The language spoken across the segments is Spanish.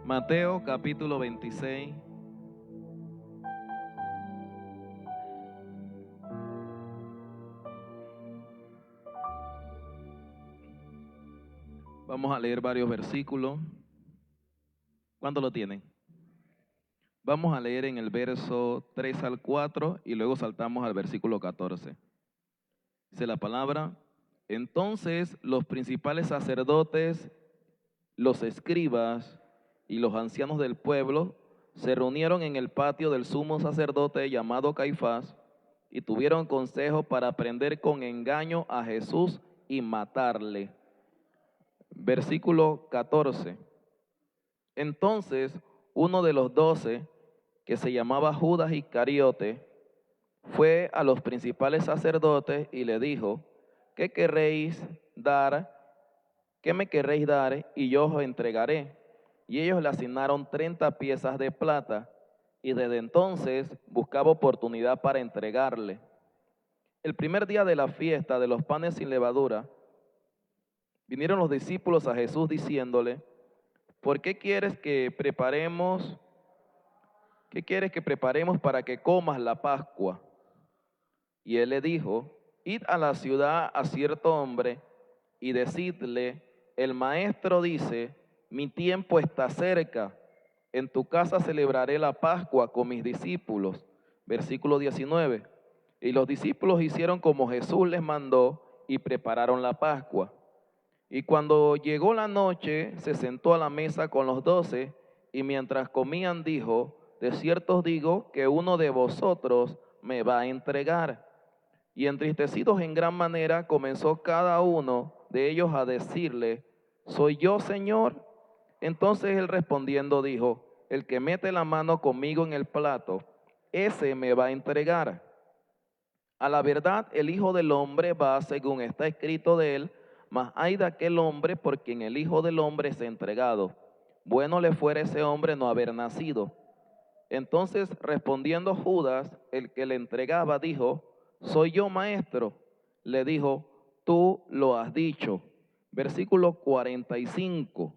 Mateo capítulo 26. Vamos a leer varios versículos. ¿Cuánto lo tienen? Vamos a leer en el verso 3 al 4 y luego saltamos al versículo 14. Dice la palabra: entonces los principales sacerdotes, los escribas y los ancianos del pueblo se reunieron en el patio del sumo sacerdote llamado Caifás y tuvieron consejo para prender con engaño a Jesús y matarle. Versículo 14. Entonces uno de los 12, que se llamaba Judas Iscariote, fue a los principales sacerdotes y le dijo: ¿qué querréis dar? ¿Qué me querréis dar? Y yo os entregaré. Y ellos le asignaron 30 piezas de plata, y desde entonces buscaba oportunidad para entregarle. El primer día de la fiesta de los panes sin levadura, vinieron los discípulos a Jesús diciéndole: ¿por qué quieres que preparemos? ¿Qué quieres que preparemos para que comas la Pascua? Y él le dijo: id a la ciudad a cierto hombre y decidle: el maestro dice, mi tiempo está cerca, en tu casa celebraré la Pascua con mis discípulos. Versículo 19. Y los discípulos hicieron como Jesús les mandó y prepararon la Pascua. Y cuando llegó la noche, se sentó a la mesa con los 12, y mientras comían dijo: de cierto os digo que uno de vosotros me va a entregar. Y entristecidos en gran manera, comenzó cada uno de ellos a decirle: ¿soy yo, Señor? Entonces él respondiendo dijo: el que mete la mano conmigo en el plato, ese me va a entregar. A la verdad, el Hijo del Hombre va según está escrito de él, mas hay de aquel hombre por quien el Hijo del Hombre es entregado. Bueno le fuera ese hombre no haber nacido. Entonces respondiendo Judas, el que le entregaba, dijo: soy yo, maestro. Le dijo: tú lo has dicho. Versículo 45.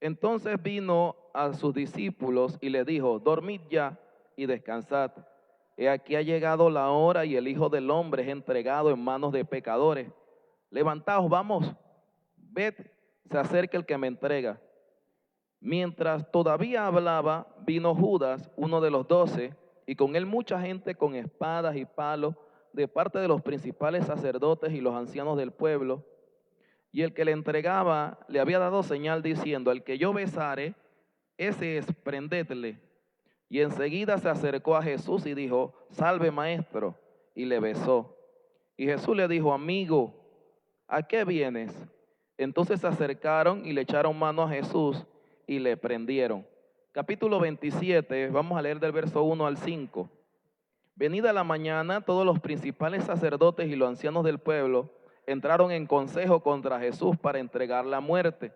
Entonces vino a sus discípulos y le dijo: dormid ya y descansad. He aquí ha llegado la hora y el Hijo del Hombre es entregado en manos de pecadores. Levantaos, vamos, ved, se acerca el que me entrega. Mientras todavía hablaba, vino Judas, uno de los 12, y con él mucha gente con espadas y palos, de parte de los principales sacerdotes y los ancianos del pueblo. Y el que le entregaba le había dado señal diciendo: el que yo besare, ese es, prendedle. Y enseguida se acercó a Jesús y dijo: salve, maestro, y le besó. Y Jesús le dijo: amigo, ¿a qué vienes? Entonces se acercaron y le echaron mano a Jesús y le prendieron. Capítulo 27, vamos a leer del verso 1 al 5. Venida la mañana, todos los principales sacerdotes y los ancianos del pueblo entraron en consejo contra Jesús para entregarle a muerte.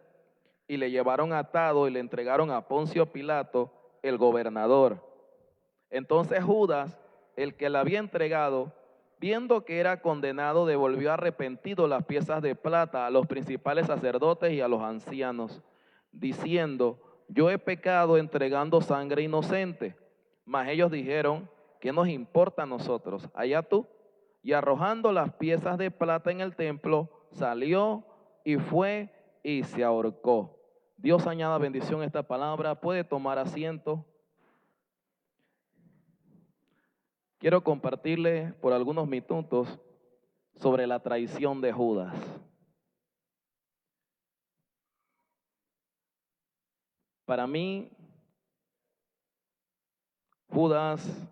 Y le llevaron atado y le entregaron a Poncio Pilato, el gobernador. Entonces Judas, el que le había entregado, viendo que era condenado, devolvió arrepentido las piezas de plata a los principales sacerdotes y a los ancianos, diciendo: yo he pecado entregando sangre inocente. Mas ellos dijeron: ¿qué nos importa a nosotros? Allá tú. Y arrojando las piezas de plata en el templo, salió y fue y se ahorcó. Dios añada bendición a esta palabra. Puede tomar asiento. Quiero compartirles por algunos minutos sobre la traición de Judas. Para mí, Judas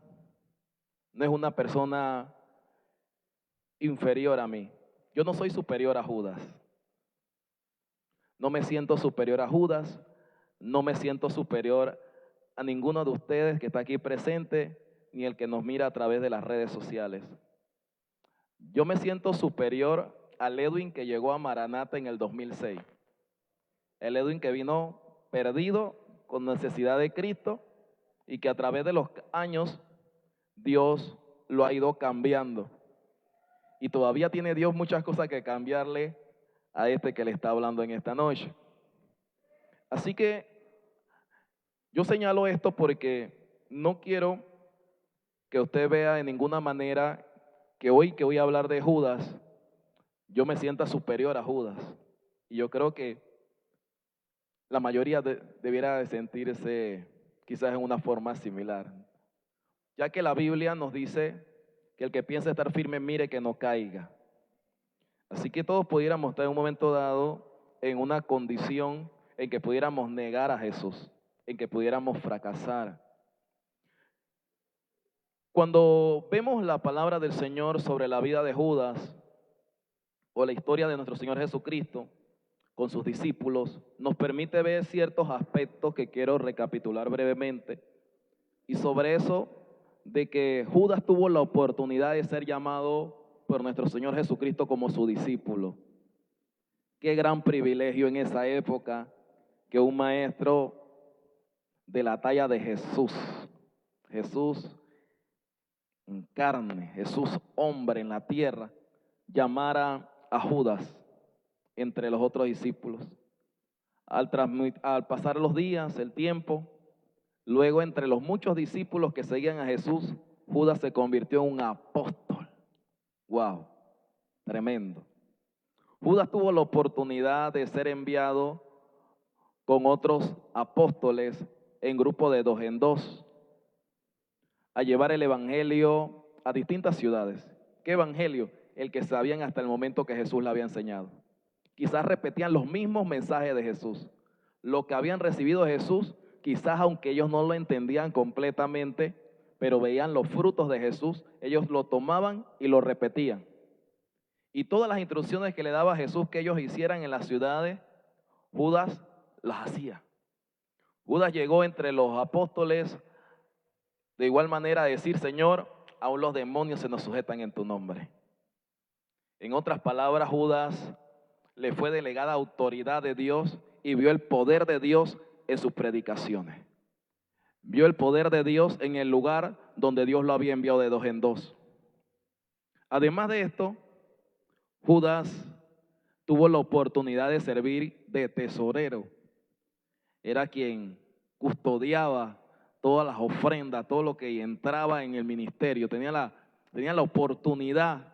no es una persona inferior a mí. Yo no soy superior a Judas. No me siento superior a Judas. No me siento superior a ninguno de ustedes que está aquí presente, ni el que nos mira a través de las redes sociales. Yo me siento superior al Edwin que llegó a Maranata en el 2006. El Edwin que vino perdido, con necesidad de Cristo, y que a través de los años Dios lo ha ido cambiando. Y todavía tiene Dios muchas cosas que cambiarle a este que le está hablando en esta noche. Así que yo señalo esto porque no quiero que usted vea de ninguna manera que hoy que voy a hablar de Judas, yo me sienta superior a Judas. Y yo creo que la mayoría debiera de sentirse quizás en una forma similar, ya que la Biblia nos dice que el que piensa estar firme mire que no caiga. Así que todos pudiéramos estar en un momento dado en una condición en que pudiéramos negar a Jesús, en que pudiéramos fracasar. Cuando vemos la palabra del Señor sobre la vida de Judas o la historia de nuestro Señor Jesucristo con sus discípulos, nos permite ver ciertos aspectos que quiero recapitular brevemente. Y sobre eso, de que Judas tuvo la oportunidad de ser llamado por nuestro Señor Jesucristo como su discípulo. Qué gran privilegio en esa época que un maestro de la talla de Jesús en carne, Jesús hombre en la tierra, llamara a Judas entre los otros discípulos. Al pasar los días, el tiempo, luego entre los muchos discípulos que seguían a Jesús, Judas se convirtió en un apóstol. ¡Wow! Tremendo. Judas tuvo la oportunidad de ser enviado con otros apóstoles en grupo de 2 en 2 a llevar el evangelio a distintas ciudades. ¿Qué evangelio? El que sabían hasta el momento que Jesús le había enseñado. Quizás repetían los mismos mensajes de Jesús. Lo que habían recibido de Jesús, quizás aunque ellos no lo entendían completamente, pero veían los frutos de Jesús, ellos lo tomaban y lo repetían. Y todas las instrucciones que le daba Jesús que ellos hicieran en las ciudades, Judas las hacía. Judas llegó entre los apóstoles de igual manera a decir: Señor, aún los demonios se nos sujetan en tu nombre. En otras palabras, Judas le fue delegada autoridad de Dios y vio el poder de Dios en sus predicaciones. Vio el poder de Dios en el lugar donde Dios lo había enviado de 2 en 2. Además de esto, Judas tuvo la oportunidad de servir de tesorero. Era quien custodiaba todas las ofrendas, todo lo que entraba en el ministerio. Tenía la oportunidad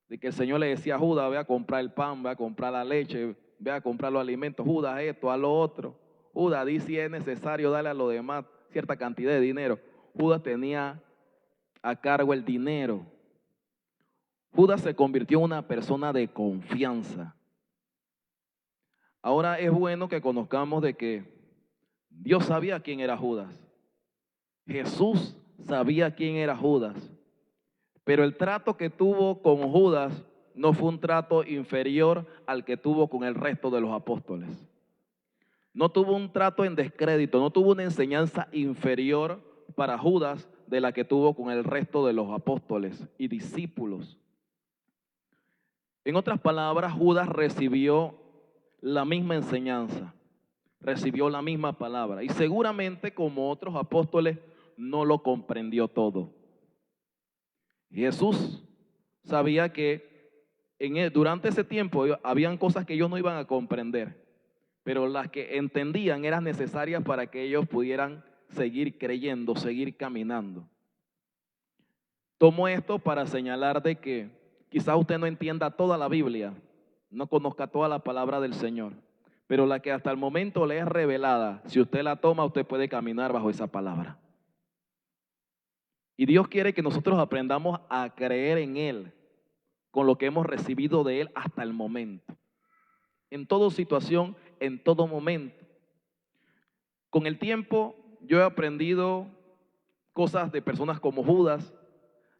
de que el Señor le decía a Judas: ve a comprar el pan, ve a comprar la leche, ve a comprar los alimentos. Judas, esto, a lo otro. Judas, di si es necesario darle a los demás cierta cantidad de dinero. Judas tenía a cargo el dinero. Judas se convirtió en una persona de confianza. Ahora es bueno que conozcamos de que Dios sabía quién era Judas. Jesús sabía quién era Judas. Pero el trato que tuvo con Judas no fue un trato inferior al que tuvo con el resto de los apóstoles. No tuvo un trato en descrédito, no tuvo una enseñanza inferior para Judas de la que tuvo con el resto de los apóstoles y discípulos. En otras palabras, Judas recibió la misma enseñanza, recibió la misma palabra y seguramente, como otros apóstoles, no lo comprendió todo. Jesús sabía que durante ese tiempo habían cosas que ellos no iban a comprender, pero las que entendían eran necesarias para que ellos pudieran seguir creyendo, seguir caminando. Tomo esto para señalar de que quizás usted no entienda toda la Biblia, no conozca toda la palabra del Señor, pero la que hasta el momento le es revelada, si usted la toma, usted puede caminar bajo esa palabra. Y Dios quiere que nosotros aprendamos a creer en Él con lo que hemos recibido de Él hasta el momento. En toda situación, en todo momento. Con el tiempo yo he aprendido cosas de personas como Judas.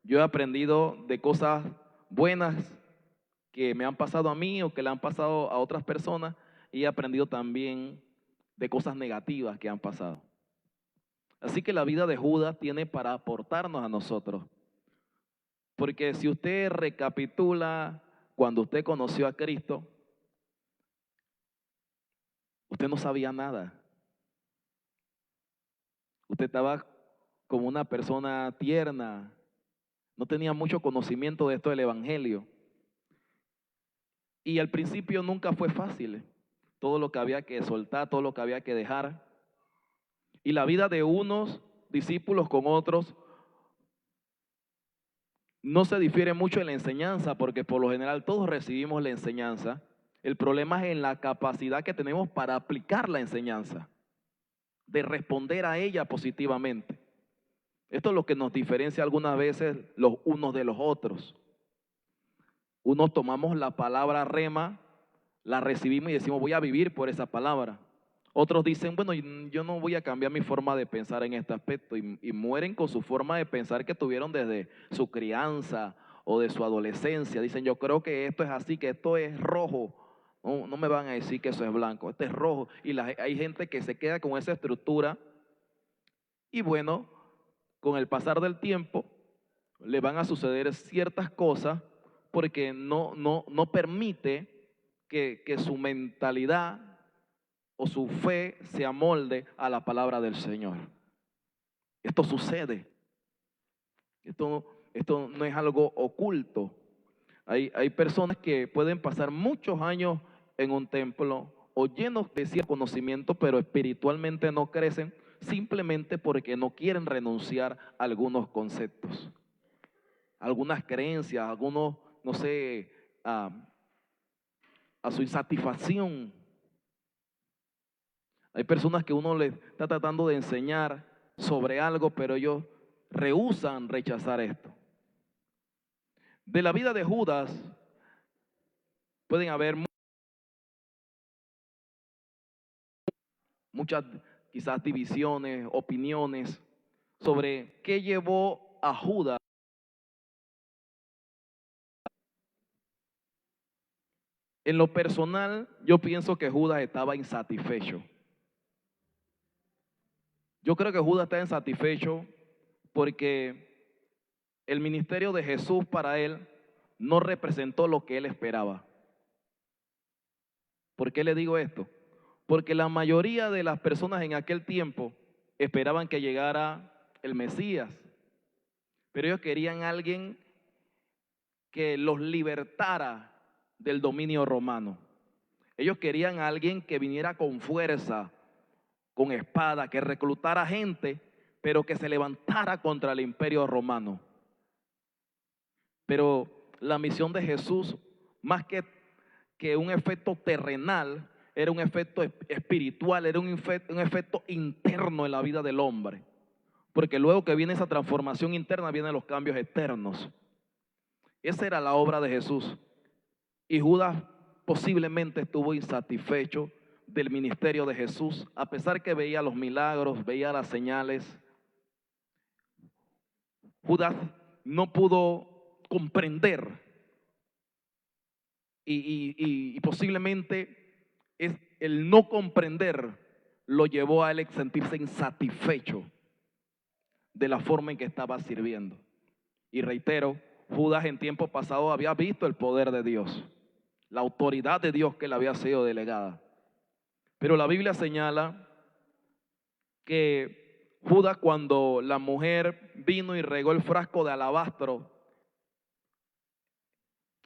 Yo he aprendido de cosas buenas que me han pasado a mí o que le han pasado a otras personas. Y he aprendido también de cosas negativas que han pasado. Así que la vida de Judas tiene para aportarnos a nosotros. Porque si usted recapitula cuando usted conoció a Cristo, usted no sabía nada. Usted estaba como una persona tierna, no tenía mucho conocimiento de esto del Evangelio. Y al principio nunca fue fácil, todo lo que había que soltar, todo lo que había que dejar. Y la vida de unos discípulos con otros no se difiere mucho en la enseñanza, porque por lo general todos recibimos la enseñanza. El problema es en la capacidad que tenemos para aplicar la enseñanza, de responder a ella positivamente. Esto es lo que nos diferencia algunas veces los unos de los otros. Unos tomamos la palabra rema, la recibimos y decimos voy a vivir por esa palabra. Otros dicen, bueno, yo no voy a cambiar mi forma de pensar en este aspecto y mueren con su forma de pensar que tuvieron desde su crianza o de su adolescencia. Dicen, yo creo que esto es así, que esto es rojo. No me van a decir que eso es blanco, esto es rojo. Y hay gente que se queda con esa estructura y bueno, con el pasar del tiempo le van a suceder ciertas cosas porque no permite que su mentalidad o su fe se amolde a la palabra del Señor. Esto sucede. Esto no es algo oculto. Hay personas que pueden pasar muchos años en un templo o llenos de cierto conocimiento, pero espiritualmente no crecen simplemente porque no quieren renunciar a algunos conceptos, algunas creencias, algunos, no sé, a su insatisfacción. Hay personas que uno les está tratando de enseñar sobre algo, pero ellos rehúsan rechazar esto. De la vida de Judas pueden haber muchas quizás divisiones, opiniones sobre qué llevó a Judas. En lo personal, yo pienso que Judas estaba insatisfecho. Yo creo que Judas está insatisfecho porque el ministerio de Jesús para él no representó lo que él esperaba. ¿Por qué le digo esto? Porque la mayoría de las personas en aquel tiempo esperaban que llegara el Mesías, pero ellos querían a alguien que los libertara del dominio romano. Ellos querían a alguien que viniera con fuerza, con espada, que reclutara gente, pero que se levantara contra el imperio romano. Pero la misión de Jesús, más que un efecto terrenal, era un efecto espiritual, era un efecto interno en la vida del hombre. Porque luego que viene esa transformación interna, vienen los cambios externos. Esa era la obra de Jesús. Y Judas posiblemente estuvo insatisfecho del ministerio de Jesús, a pesar que veía los milagros, veía las señales. Judas no pudo comprender y posiblemente es el no comprender lo llevó a él a sentirse insatisfecho de la forma en que estaba sirviendo. Y reitero, Judas en tiempo pasado había visto el poder de Dios, la autoridad de Dios que le había sido delegada. Pero la Biblia señala que Judas, cuando la mujer vino y regó el frasco de alabastro,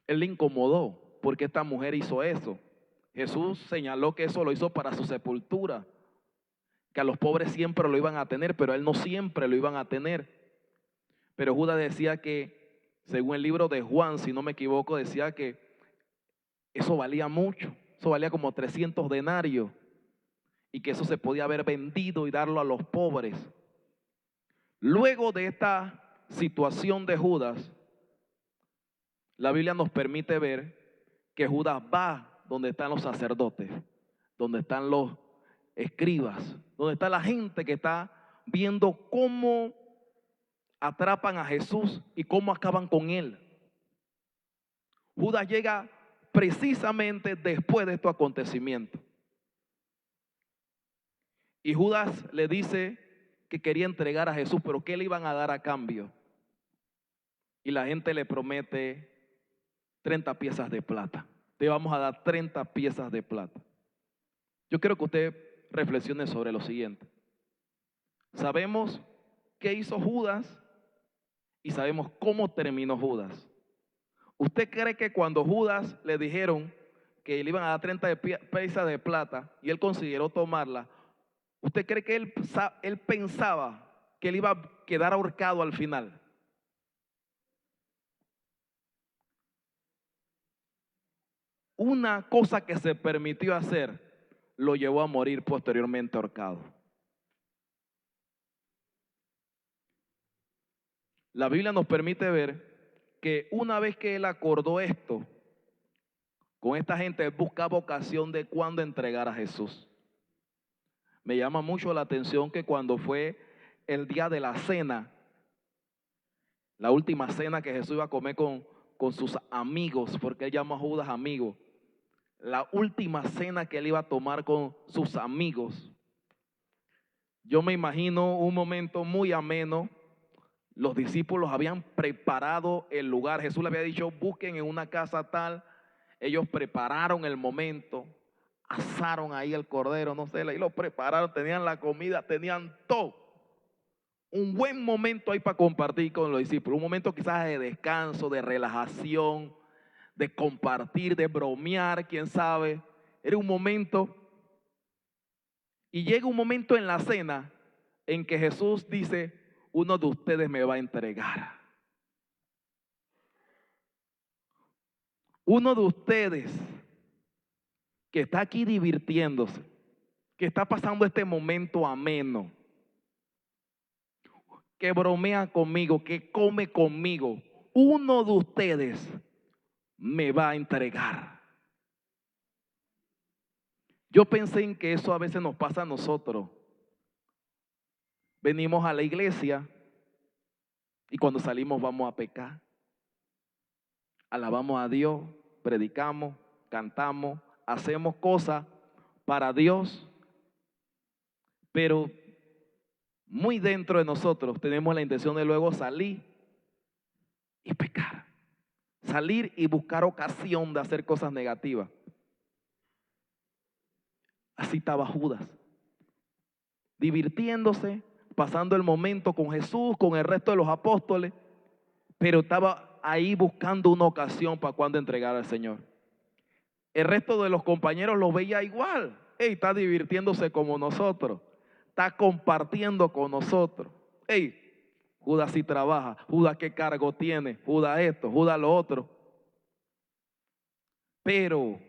él le incomodó porque esta mujer hizo eso. Jesús señaló que eso lo hizo para su sepultura, que a los pobres siempre lo iban a tener, pero a él no siempre lo iban a tener. Pero Judas decía que, según el libro de Juan, si no me equivoco, decía que eso valía mucho, eso valía como 300 denarios y que eso se podía haber vendido y darlo a los pobres. Luego de esta situación de Judas, la Biblia nos permite ver que Judas va donde están los sacerdotes, donde están los escribas, donde está la gente que está viendo cómo atrapan a Jesús y cómo acaban con él. Judas llega precisamente después de estos acontecimientos. Y Judas le dice que quería entregar a Jesús, pero ¿qué le iban a dar a cambio? Y la gente le promete 30 piezas de plata. Te vamos a dar 30 piezas de plata. Yo quiero que usted reflexione sobre lo siguiente. Sabemos qué hizo Judas y sabemos cómo terminó Judas. ¿Usted cree que cuando Judas le dijeron que le iban a dar 30 piezas de plata y él consideró tomarla, ¿usted cree que él pensaba que él iba a quedar ahorcado al final? Una cosa que se permitió hacer lo llevó a morir posteriormente ahorcado. La Biblia nos permite ver que una vez que él acordó esto, con esta gente él buscaba ocasión de cuándo entregar a Jesús. Me llama mucho la atención que cuando fue el día de la cena, la última cena que Jesús iba a comer con sus amigos, porque él llama a Judas amigo, la última cena que él iba a tomar con sus amigos, yo me imagino un momento muy ameno. Los discípulos habían preparado el lugar. Jesús le había dicho, busquen en una casa tal. Ellos prepararon el momento, asaron ahí el cordero, no sé, ahí lo prepararon, tenían la comida, tenían todo. Un buen momento ahí para compartir con los discípulos. Un momento quizás de descanso, de relajación, de compartir, de bromear, quién sabe. Era un momento. Y llega un momento en la cena en que Jesús dice, uno de ustedes me va a entregar. Uno de ustedes que está aquí divirtiéndose, que está pasando este momento ameno, que bromea conmigo, que come conmigo, uno de ustedes me va a entregar. Yo pensé en que eso a veces nos pasa a nosotros. Venimos a la iglesia y cuando salimos vamos a pecar. Alabamos a Dios, predicamos, cantamos, hacemos cosas para Dios, pero muy dentro de nosotros tenemos la intención de luego salir y pecar. Salir y buscar ocasión de hacer cosas negativas. Así estaba Judas, divirtiéndose, pasando el momento con Jesús, con el resto de los apóstoles, pero estaba ahí buscando una ocasión para cuando entregar al Señor. El resto de los compañeros lo veía igual. Hey, está divirtiéndose como nosotros, está compartiendo con nosotros. Hey, Judas sí trabaja, Judas qué cargo tiene, Judas esto, Judas lo otro. Pero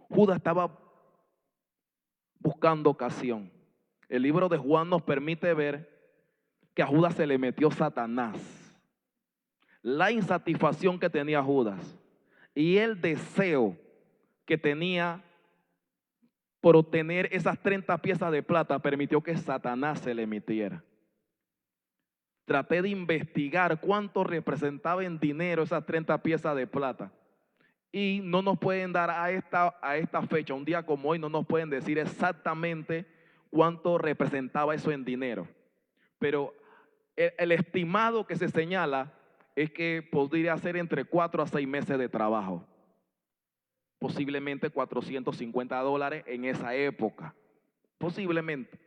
Judas estaba buscando ocasión. El libro de Juan nos permite ver que a Judas se le metió Satanás. La insatisfacción que tenía Judas y el deseo que tenía por obtener esas 30 piezas de plata permitió que Satanás se le metiera. Traté de investigar cuánto representaba en dinero esas 30 piezas de plata. Y no nos pueden dar a esta fecha, un día como hoy, no nos pueden decir exactamente cuánto representaba eso en dinero. Pero el estimado que se señala es que podría ser entre 4 a 6 meses de trabajo. Posiblemente $450 en esa época. Posiblemente.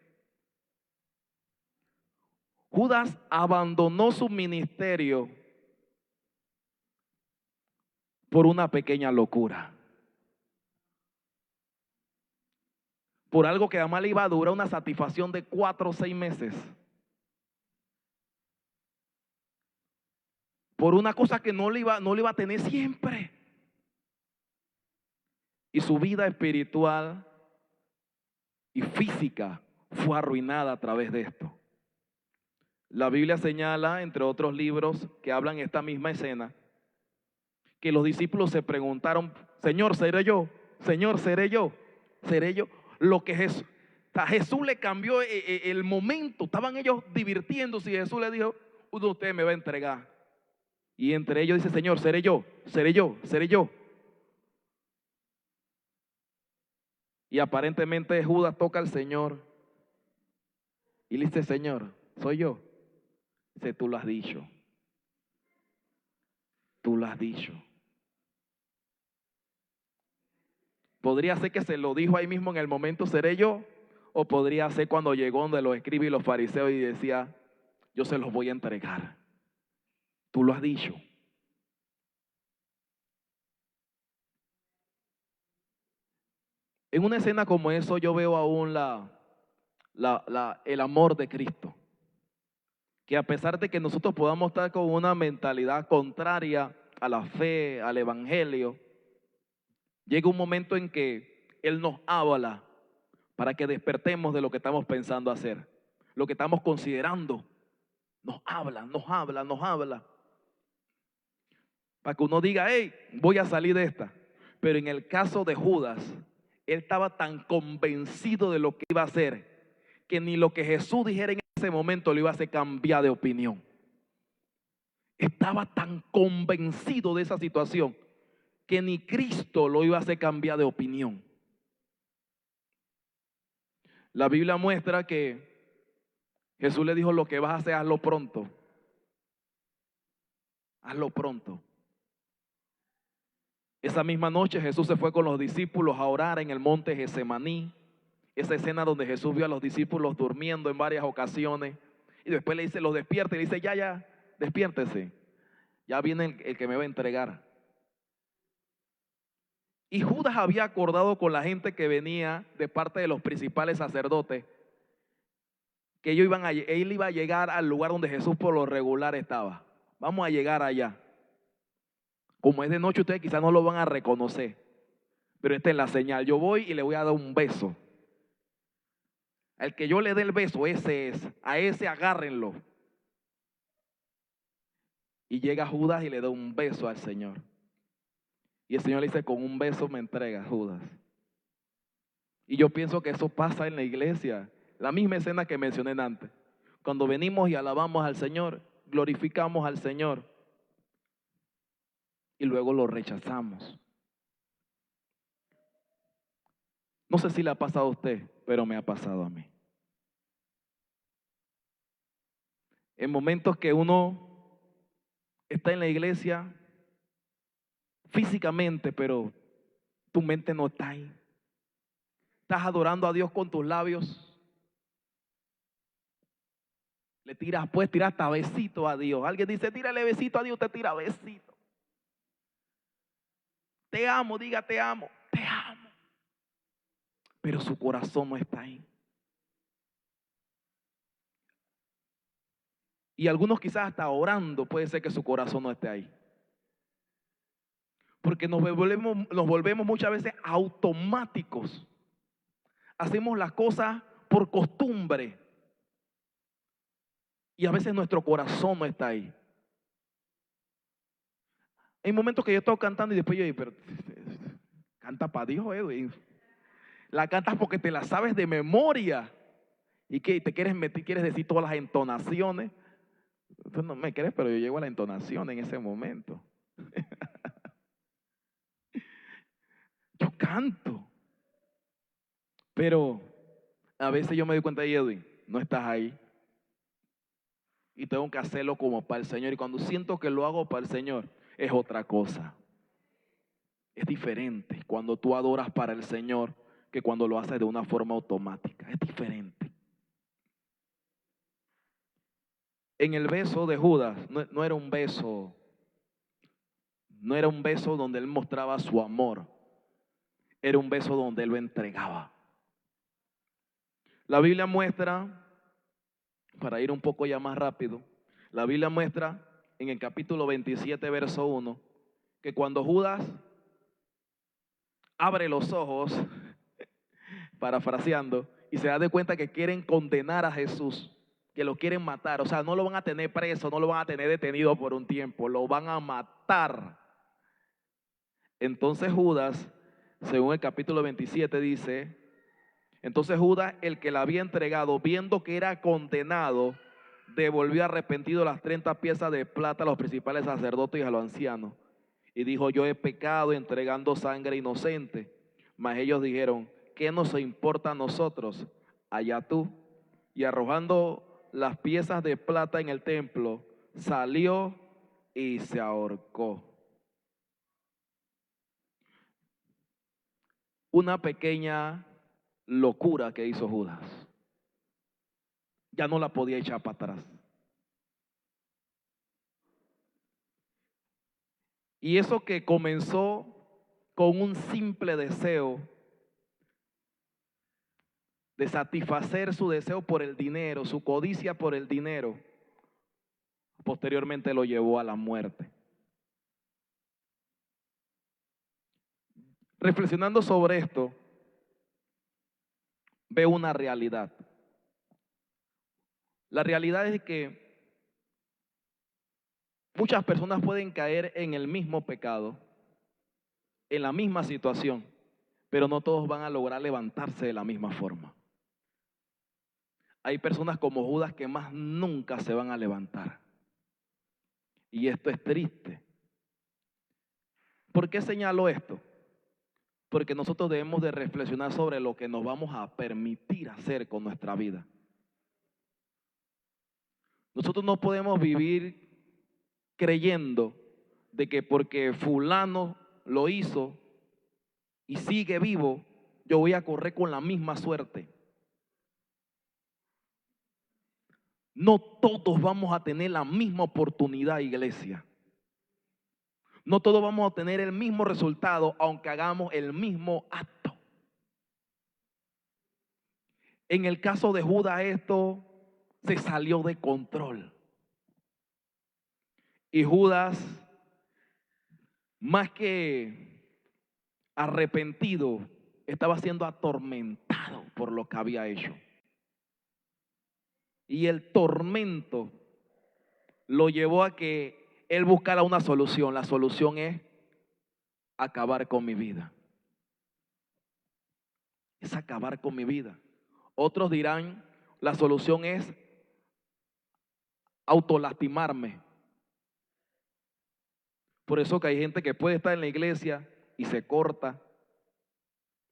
Judas abandonó su ministerio por una pequeña locura. Por algo que además le iba a durar una satisfacción de 4 o 6 meses. Por una cosa que no le iba a tener siempre. Y su vida espiritual y física fue arruinada a través de esto. La Biblia señala, entre otros libros que hablan esta misma escena, que los discípulos se preguntaron, Señor, ¿seré yo? Señor, ¿seré yo? ¿Seré yo? Lo que Jesús le cambió el momento, estaban ellos divirtiéndose y Jesús le dijo, uno de ustedes me va a entregar. Y entre ellos dice, Señor, ¿seré yo? ¿Seré yo? ¿Seré yo? Y aparentemente Judas toca al Señor y le dice, Señor, soy yo. Dice, tú lo has dicho. Tú lo has dicho. Podría ser que se lo dijo ahí mismo en el momento, seré yo. O podría ser cuando llegó donde los escribas y los fariseos y decía, yo se los voy a entregar. Tú lo has dicho. En una escena como eso yo veo aún el amor de Cristo. Que a pesar de que nosotros podamos estar con una mentalidad contraria a la fe, al evangelio, llega un momento en que Él nos habla para que despertemos de lo que estamos pensando hacer, lo que estamos considerando. Nos habla, nos habla, nos habla. Para que uno diga, hey, voy a salir de esta. Pero en el caso de Judas, él estaba tan convencido de lo que iba a hacer, que ni lo que Jesús dijera en ese momento lo iba a hacer cambiar de opinión. Estaba tan convencido de esa situación que ni Cristo lo iba a hacer cambiar de opinión. La Biblia muestra que Jesús le dijo, lo que vas a hacer, hazlo pronto. Hazlo pronto. Esa misma noche Jesús se fue con los discípulos a orar en el monte Getsemaní. Esa escena donde Jesús vio a los discípulos durmiendo en varias ocasiones. Y después le dice, los despierta y le dice, ya, despiértese. Ya viene el que me va a entregar. Y Judas había acordado con la gente que venía de parte de los principales sacerdotes que él iba a llegar al lugar donde Jesús por lo regular estaba. Vamos a llegar allá. Como es de noche, ustedes quizás no lo van a reconocer, pero esta es la señal. Yo voy y le voy a dar un beso. Al que yo le dé el beso, ese es. A ese agárrenlo. Y llega Judas y le da un beso al Señor. Y el Señor le dice, con un beso me entrega, Judas. Y yo pienso que eso pasa en la iglesia. La misma escena que mencioné antes. Cuando venimos y alabamos al Señor, glorificamos al Señor. Y luego lo rechazamos. No sé si le ha pasado a usted, pero me ha pasado a mí. En momentos que uno está en la iglesia físicamente, pero tu mente no está ahí. Estás adorando a Dios con tus labios. Puedes tirar hasta besito a Dios. Alguien dice, tírale besito a Dios, usted tira besito. Te amo, diga te amo, te amo. Pero su corazón no está ahí. Y algunos quizás hasta orando puede ser que su corazón no esté ahí. Porque nos volvemos muchas veces automáticos. Hacemos las cosas por costumbre. Y a veces nuestro corazón no está ahí. Hay momentos que yo estoy cantando y después yo digo, pero canta para Dios, Edwin. La cantas porque te la sabes de memoria. Y que te quieres decir todas las entonaciones. Tú no me crees, pero yo llego a la entonación en ese momento. Yo canto. Pero a veces yo me doy cuenta de Edwin, no estás ahí. Y tengo que hacerlo como para el Señor. Y cuando siento que lo hago para el Señor, es otra cosa. Es diferente cuando tú adoras para el Señor que cuando lo haces de una forma automática. Es diferente. En el beso de Judas no era un beso, no era un beso donde él mostraba su amor. Era un beso donde él lo entregaba. La Biblia muestra, para ir un poco ya más rápido, la Biblia muestra en el capítulo 27, verso 1, que cuando Judas abre los ojos, parafraseando, y se da de cuenta que quieren condenar a Jesús, que lo quieren matar, o sea, no lo van a tener preso, no lo van a tener detenido por un tiempo, lo van a matar. Entonces Judas, según el capítulo 27 dice, entonces Judas, el que la había entregado, viendo que era condenado, devolvió arrepentido las 30 piezas de plata a los principales sacerdotes y a los ancianos. Y dijo, yo he pecado entregando sangre inocente. Mas ellos dijeron, ¿qué nos importa a nosotros? Allá tú. Y arrojando las piezas de plata en el templo, salió y se ahorcó. Una pequeña locura que hizo Judas. Ya no la podía echar para atrás. Y eso que comenzó con un simple deseo, de satisfacer su deseo por el dinero, su codicia por el dinero, posteriormente lo llevó a la muerte. Reflexionando sobre esto, veo una realidad. La realidad es que muchas personas pueden caer en el mismo pecado, en la misma situación, pero no todos van a lograr levantarse de la misma forma. Hay personas como Judas que más nunca se van a levantar. Y esto es triste. ¿Por qué señalo esto? Porque nosotros debemos de reflexionar sobre lo que nos vamos a permitir hacer con nuestra vida. Nosotros no podemos vivir creyendo de que porque fulano lo hizo y sigue vivo, yo voy a correr con la misma suerte. No todos vamos a tener la misma oportunidad, iglesia. No todos vamos a tener el mismo resultado, aunque hagamos el mismo acto. En el caso de Judas, esto se salió de control. Y Judas, más que arrepentido, estaba siendo atormentado por lo que había hecho. Y el tormento lo llevó a que él buscara una solución. La solución es acabar con mi vida. Es acabar con mi vida. Otros dirán, la solución es autolastimarme. Por eso que hay gente que puede estar en la iglesia y se corta,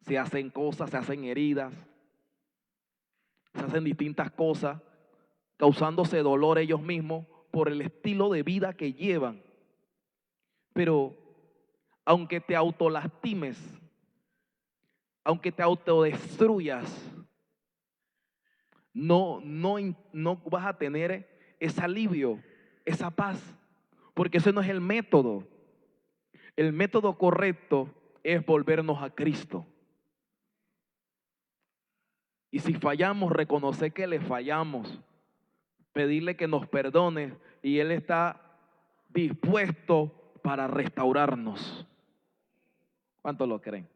se hacen cosas, se hacen heridas, se hacen distintas cosas, causándose dolor ellos mismos por el estilo de vida que llevan. Pero aunque te autolastimes, aunque te autodestruyas, no vas a tener ese alivio, esa paz, porque ese no es el método. El método correcto es volvernos a Cristo. Y si fallamos, reconocer que le fallamos, pedirle que nos perdone, y Él está dispuesto para restaurarnos. ¿Cuántos lo creen?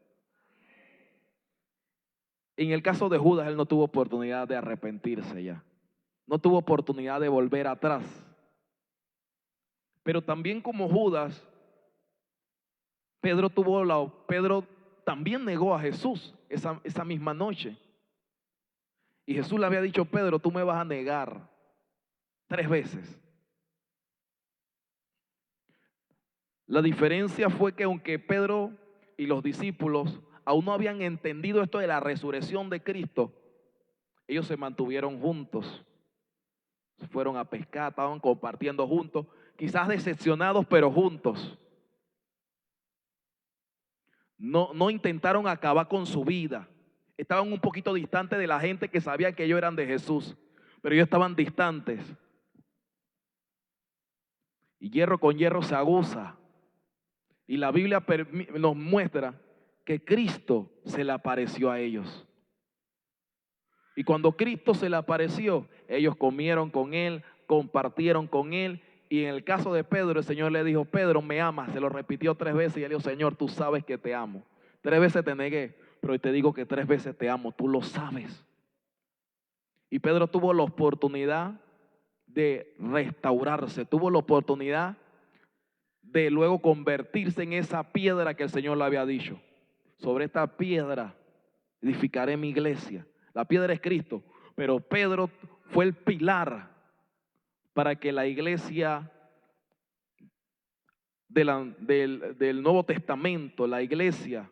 En el caso de Judas, él no tuvo oportunidad de arrepentirse ya. No tuvo oportunidad de volver atrás. Pero también como Judas, Pedro también negó a Jesús esa misma noche. Y Jesús le había dicho: Pedro, tú me vas a negar 3 veces. La diferencia fue que aunque Pedro y los discípulos aún no habían entendido esto de la resurrección de Cristo, ellos se mantuvieron juntos. Se fueron a pescar, estaban compartiendo juntos, quizás decepcionados, pero juntos. No intentaron acabar con su vida. Estaban un poquito distantes de la gente que sabía que ellos eran de Jesús, pero ellos estaban distantes. Y hierro con hierro se aguza. Y la Biblia nos muestra que Cristo se le apareció a ellos. Y cuando Cristo se le apareció, ellos comieron con Él, compartieron con Él. Y en el caso de Pedro, el Señor le dijo: Pedro, ¿me amas? Se lo repitió 3 veces y él dijo: Señor, tú sabes que te amo. 3 veces te negué, pero hoy te digo que 3 veces te amo, tú lo sabes. Y Pedro tuvo la oportunidad de restaurarse, tuvo la oportunidad de luego convertirse en esa piedra que el Señor le había dicho: sobre esta piedra edificaré mi iglesia. La piedra es Cristo, pero Pedro fue el pilar para que la iglesia del Nuevo Testamento, la iglesia,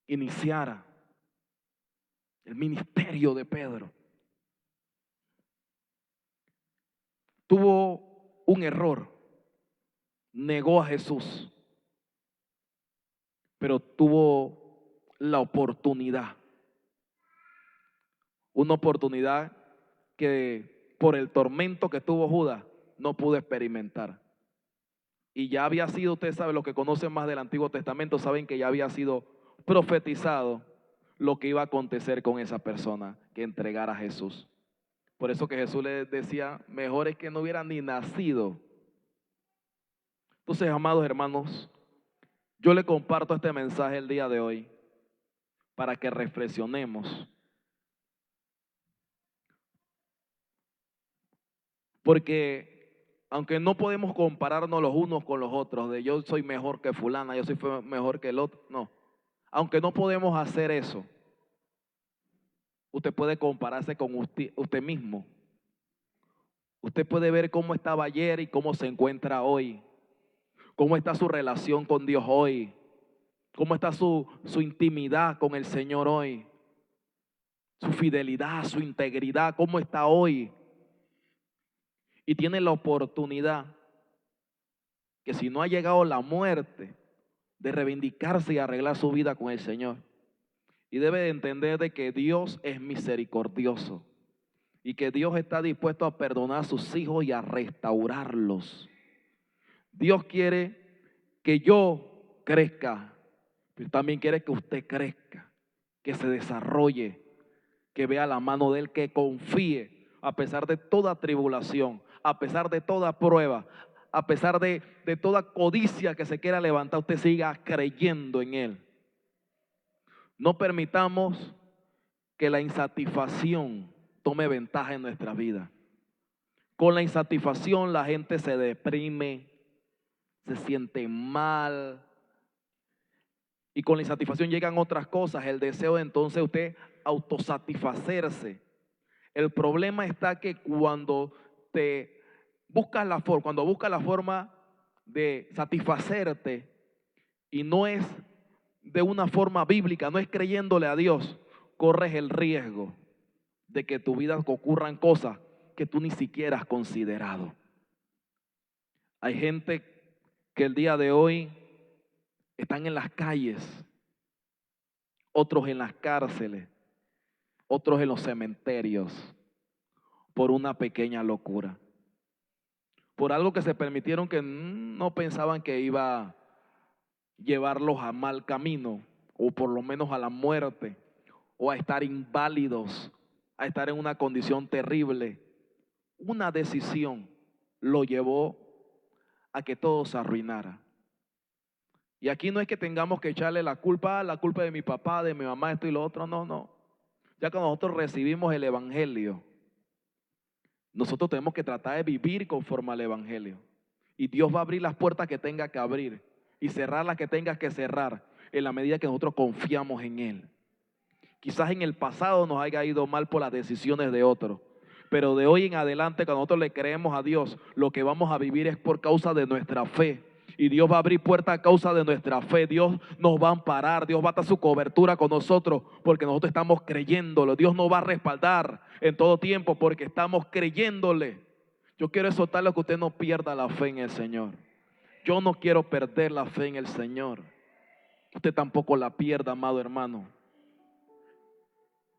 iniciara el ministerio de Pedro. Tuvo un error, negó a Jesús, pero tuvo la oportunidad. Una oportunidad que por el tormento que tuvo Judas no pudo experimentar. Y ya había sido, ustedes saben, los que conocen más del Antiguo Testamento saben que ya había sido profetizado lo que iba a acontecer con esa persona que entregara a Jesús. Por eso que Jesús le decía, mejor es que no hubiera ni nacido. Entonces, amados hermanos, yo le comparto este mensaje el día de hoy para que reflexionemos. Porque aunque no podemos compararnos los unos con los otros, de yo soy mejor que fulana, yo soy mejor que el otro, no. Aunque no podemos hacer eso, usted puede compararse con usted mismo. Usted puede ver cómo estaba ayer y cómo se encuentra hoy. Cómo está su relación con Dios hoy. Cómo está su intimidad con el Señor hoy. Su fidelidad, su integridad, cómo está hoy. Y tiene la oportunidad que si no ha llegado la muerte, de reivindicarse y arreglar su vida con el Señor. Y debe de entender de que Dios es misericordioso y que Dios está dispuesto a perdonar a sus hijos y a restaurarlos. Dios quiere que yo crezca, pero también quiere que usted crezca, que se desarrolle, que vea la mano de Él, que confíe a pesar de toda tribulación, a pesar de toda prueba, a pesar de toda codicia que se quiera levantar, usted siga creyendo en Él. No permitamos que la insatisfacción tome ventaja en nuestra vida. Con la insatisfacción la gente se deprime, se siente mal. Y con la insatisfacción llegan otras cosas, el deseo de entonces usted autosatisfacerse. El problema está que cuando buscas la forma de satisfacerte y no es de una forma bíblica, no es creyéndole a Dios, corres el riesgo de que tu vida ocurran cosas que tú ni siquiera has considerado. Hay gente que el día de hoy están en las calles, otros en las cárceles, otros en los cementerios, por una pequeña locura. Por algo que se permitieron que no pensaban que iba a llevarlos a mal camino, o por lo menos a la muerte, o a estar inválidos, a estar en una condición terrible. Una decisión lo llevó a que todo se arruinara. Y aquí no es que tengamos que echarle la culpa de mi papá, de mi mamá, esto y lo otro, no. Ya que nosotros recibimos el Evangelio, nosotros tenemos que tratar de vivir conforme al Evangelio. Y Dios va a abrir las puertas que tenga que abrir y cerrar las que tenga que cerrar en la medida que nosotros confiamos en Él. Quizás en el pasado nos haya ido mal por las decisiones de otros, pero de hoy en adelante, cuando nosotros le creemos a Dios, lo que vamos a vivir es por causa de nuestra fe. Y Dios va a abrir puertas a causa de nuestra fe. Dios nos va a amparar, Dios va a estar su cobertura con nosotros porque nosotros estamos creyéndolo. Dios nos va a respaldar en todo tiempo porque estamos creyéndole. Yo quiero exhortarle que usted no pierda la fe en el Señor. Yo no quiero perder la fe en el Señor. Usted tampoco la pierda, amado hermano.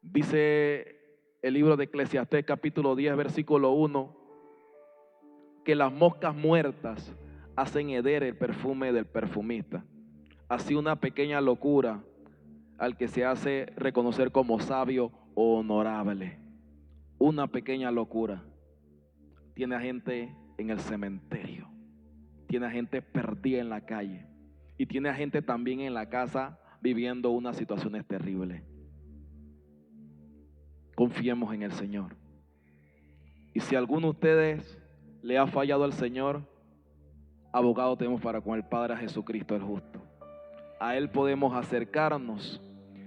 Dice el libro de Eclesiastés capítulo 10 versículo 1 que las moscas muertas hacen heder el perfume del perfumista. Así una pequeña locura al que se hace reconocer como sabio o honorable. Una pequeña locura tiene a gente en el cementerio, tiene a gente perdida en la calle y tiene a gente también en la casa viviendo unas situaciones terribles. Confiemos en el Señor. Y si alguno de ustedes le ha fallado al Señor, abogado tenemos para con el Padre, a Jesucristo el justo. A Él podemos acercarnos.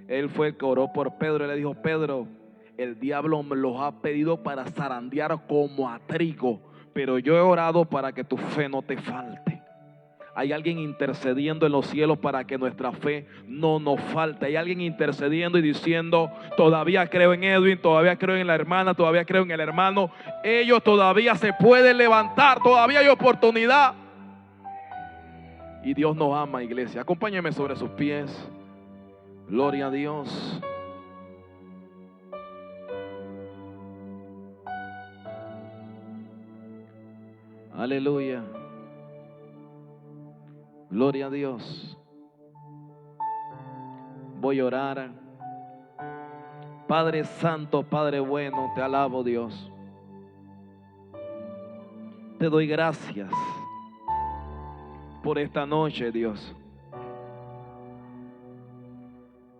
Él fue el que oró por Pedro. Él le dijo: Pedro, el diablo me los ha pedido para zarandear como a trigo, pero yo he orado para que tu fe no te falte. Hay alguien intercediendo en los cielos para que nuestra fe no nos falte. Hay alguien intercediendo y diciendo: todavía creo en Edwin, todavía creo en la hermana, todavía creo en el hermano. Ellos todavía se pueden levantar, todavía hay oportunidad. Y Dios nos ama, iglesia. Acompáñenme sobre sus pies. Gloria a Dios. Aleluya. Gloria a Dios. Voy a orar Padre Santo, Padre bueno, te alabo, Dios. Te doy gracias por esta noche, Dios.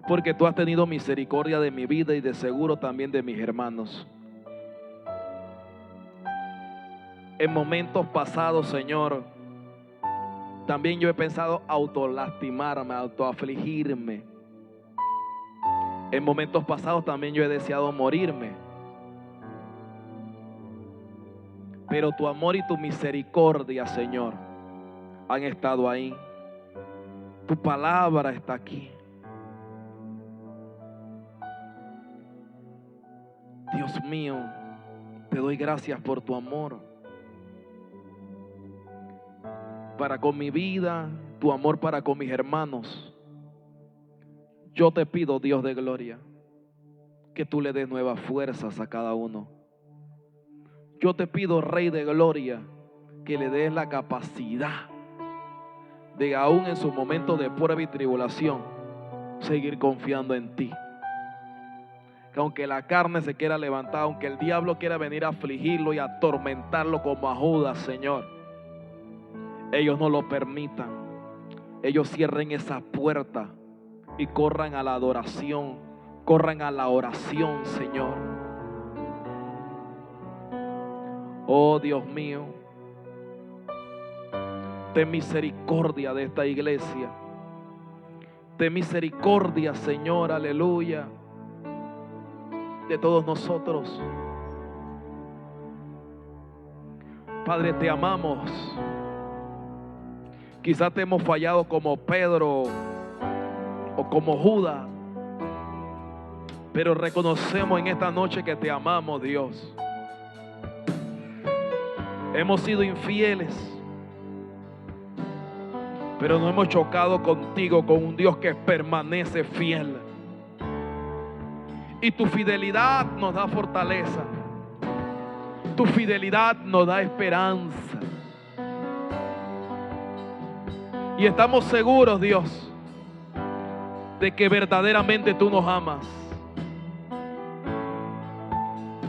Porque tú has tenido misericordia de mi vida y de seguro también de mis hermanos. En momentos pasados, Señor, también yo he pensado autolastimarme, autoafligirme. En momentos pasados también yo he deseado morirme. Pero tu amor y tu misericordia, Señor, han estado ahí. Tu palabra está aquí. Dios mío, te doy gracias por tu amor para con mi vida, tu amor para con mis hermanos. Yo te pido, Dios de gloria, que tú le des nuevas fuerzas a cada uno. Yo te pido, Rey de gloria, que le des la capacidad de, aún en sus momentos de prueba y tribulación, seguir confiando en ti. Que aunque la carne se quiera levantar, aunque el diablo quiera venir a afligirlo y a atormentarlo como a Judas, Señor, ellos no lo permitan. Ellos cierren esa puerta y corran a la adoración, corran a la oración, Señor. Oh Dios mío, ten misericordia de esta iglesia. Ten misericordia, Señor, aleluya, de todos nosotros. Padre, te amamos. Quizás te hemos fallado como Pedro o como Judas, pero reconocemos en esta noche que te amamos, Dios. Hemos sido infieles, pero no hemos chocado contigo, con un Dios que permanece fiel. Y tu fidelidad nos da fortaleza. Tu fidelidad nos da esperanza. Y estamos seguros, Dios, de que verdaderamente tú nos amas.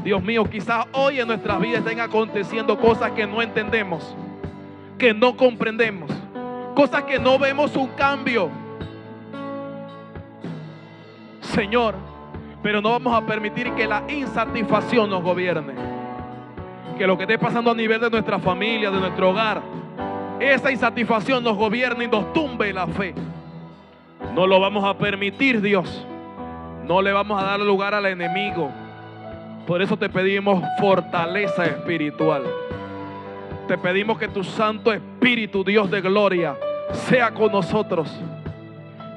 Dios mío, quizás hoy en nuestras vidas estén aconteciendo cosas que no entendemos, que no comprendemos, cosas que no vemos un cambio, Señor, pero no vamos a permitir que la insatisfacción nos gobierne. Que lo que esté pasando a nivel de nuestra familia, de nuestro hogar, esa insatisfacción nos gobierne y nos tumbe la fe. No lo vamos a permitir, Dios. No le vamos a dar lugar al enemigo. Por eso te pedimos fortaleza espiritual. Te pedimos que tu Santo Espíritu, Dios de gloria, sea con nosotros.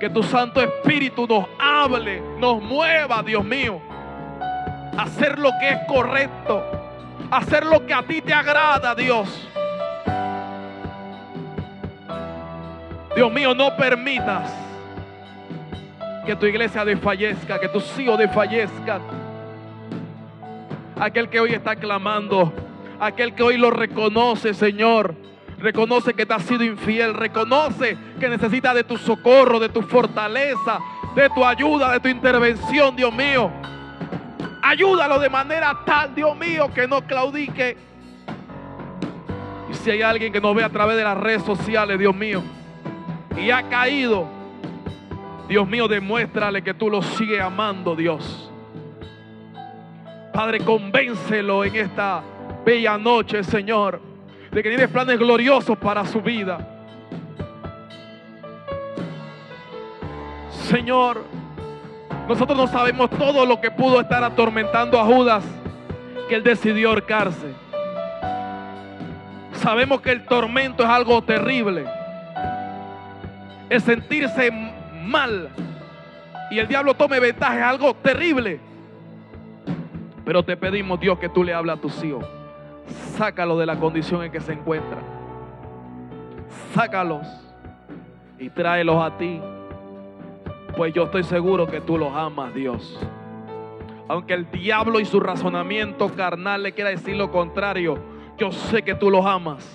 Que tu Santo Espíritu nos hable, nos mueva, Dios mío, a hacer lo que es correcto, a hacer lo que a ti te agrada, Dios. Dios mío, no permitas que tu iglesia desfallezca, que tus hijos desfallezcan. Aquel que hoy está clamando, aquel que hoy lo reconoce, Señor, reconoce que te has sido infiel, reconoce que necesita de tu socorro, de tu fortaleza, de tu ayuda, de tu intervención, Dios mío. Ayúdalo de manera tal, Dios mío, que no claudique. Y si hay alguien que nos ve a través de las redes sociales, Dios mío, y ha caído, Dios mío, demuéstrale que tú lo sigues amando, Dios. Padre, convéncelo en esta bella noche, Señor, de que tienes planes gloriosos para su vida. Señor, nosotros no sabemos todo lo que pudo estar atormentando a Judas, que él decidió ahorcarse. Sabemos que el tormento es algo terrible. El sentirse mal y el diablo tome ventaja es algo terrible. Pero te pedimos, Dios, que tú le hables a tus hijos. Sácalos de la condición en que se encuentran. Sácalos y tráelos a ti. Pues yo estoy seguro que tú los amas, Dios. Aunque el diablo y su razonamiento carnal le quiera decir lo contrario, yo sé que tú los amas.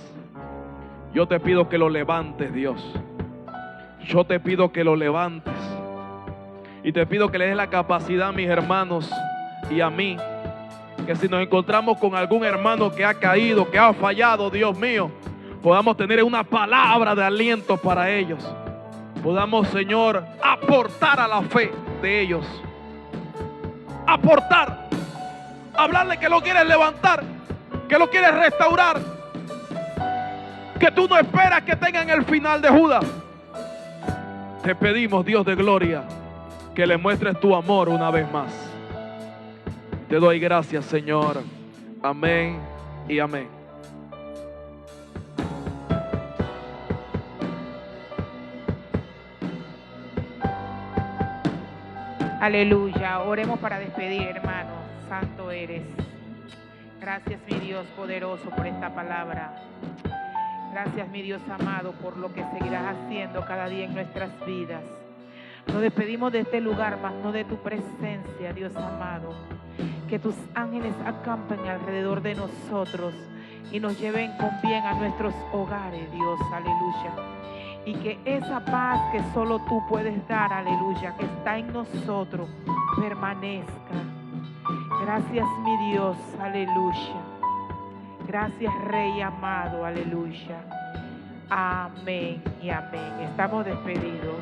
Yo te pido que lo levantes, Dios. Yo te pido que lo levantes. Y te pido que le des la capacidad a mis hermanos y a mí, que si nos encontramos con algún hermano que ha caído, que ha fallado, Dios mío, podamos tener una palabra de aliento para ellos. Podamos, Señor, aportar a la fe de ellos. Aportar. Hablarle que lo quieres levantar, que lo quieres restaurar, que tú no esperas que tengan el final de Judas. Te pedimos, Dios de gloria, que le muestres tu amor una vez más. Te doy gracias, Señor. Amén y amén. Aleluya. Oremos para despedir, hermano. Santo eres. Gracias, mi Dios poderoso, por esta palabra. Gracias, mi Dios amado, por lo que seguirás haciendo cada día en nuestras vidas. Nos despedimos de este lugar, mas no de tu presencia, Dios amado. Que tus ángeles acampen alrededor de nosotros y nos lleven con bien a nuestros hogares, Dios, aleluya. Y que esa paz que solo tú puedes dar, aleluya, que está en nosotros, permanezca. Gracias, mi Dios, aleluya. Gracias, Rey amado, aleluya. Amén y amén. Estamos despedidos.